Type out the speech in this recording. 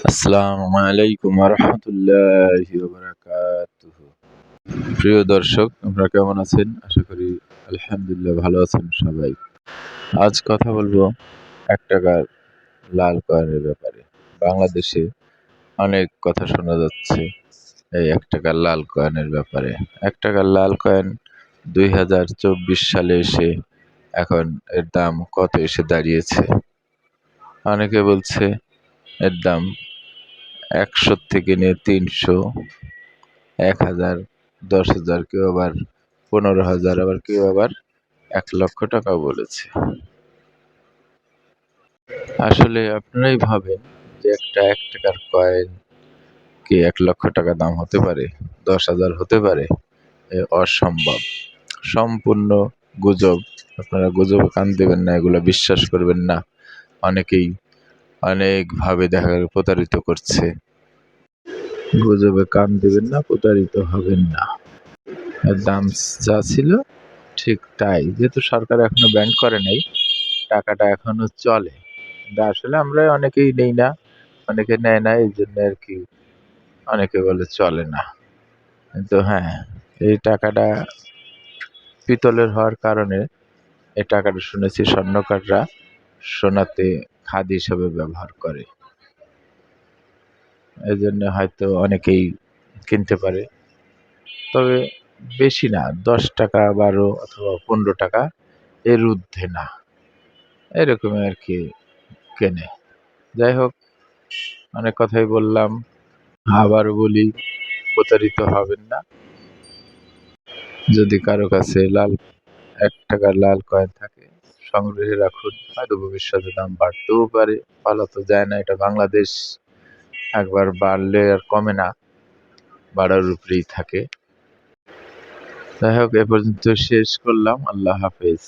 আসসালামু আলাইকুম রহমতুল্লাহি ওয়া বারাকাতুহু। প্রিয় দর্শক, আপনারা কেমন আছেন? আশা করি আলহামদুলিল্লাহ ভালো আছেন সবাই। আজ কথা বলবো ১ টাকার লাল কয়েনের ব্যাপারে। বাংলাদেশে অনেক কথা শোনা যাচ্ছে এই ১ টাকার লাল কয়েনের ব্যাপারে। ১ টাকার লাল কয়েন ২০২৪ সালে এসে এখন এর দাম কত এসে দাঁড়িয়েছে? অনেকে বলছে এর দাম ১০০ থেকে নিয়ে ৩০০, ১,০০০, ১০,০০০, কেউ আবার ১৫,০০০, আবার কেউ আবার ১,০০,০০০ টাকাও বলেছে। আসলে আপনারাই ভাবেন যে একটা ১ টাকার কয়েন কি ১,০০,০০০ টাকা দাম হতে পারে? ১০,০০০ হতে পারে? অসম্ভব। সম্পূর্ণ গুজব। আপনারা গুজবে কান দেবেন না, এগুলো বিশ্বাস করবেন না। অনেকেই অনেকভাবে দেখা গেল প্রতারিত করছে। গুজবে কান দেবেন না, প্রতারিত হবেন না। এর দাম যা ছিল ঠিক তাই। যেহেতু সরকার এখনো ব্যান করে নাই, টাকাটা এখনো চলে। কিন্তু আসলে আমরা অনেকেই নেই না, অনেকে নেয় না, এইজন্য আরকি অনেকে বলে চলে না। কিন্তু হ্যাঁ, এই টাকাটা পিতলের হওয়ার কারণে এই টাকাটা শুনেছি স্বর্ণকাররা সোনাতে খাদ হিসাবে ব্যবহার করে। এজন্য হয়তো অনেকেই কিনতে পারে। তবে বেশি না, ১০ টাকা, ১২ অথবা ১৫ টাকা, এর ঊর্ধ্বে না। এরকমই আরকি কেনে। যাই হোক, অনেক কথাই বললাম। আবারও বলি, প্রতারিত হবেন না। যদি কারো কাছে ১ টাকার লাল কয়েন থাকে, সংগ্রহে রাখুন। হয়তো ভবিষ্যতে দাম বাড়তেও পারে, বলা তো যায় না। এটা বাংলাদেশ, একবার বাড়লে আর কমে না, বাড়ার উপরেই থাকে। যাই হোক, এ পর্যন্ত শেষ করলাম। আল্লাহ হাফেজ।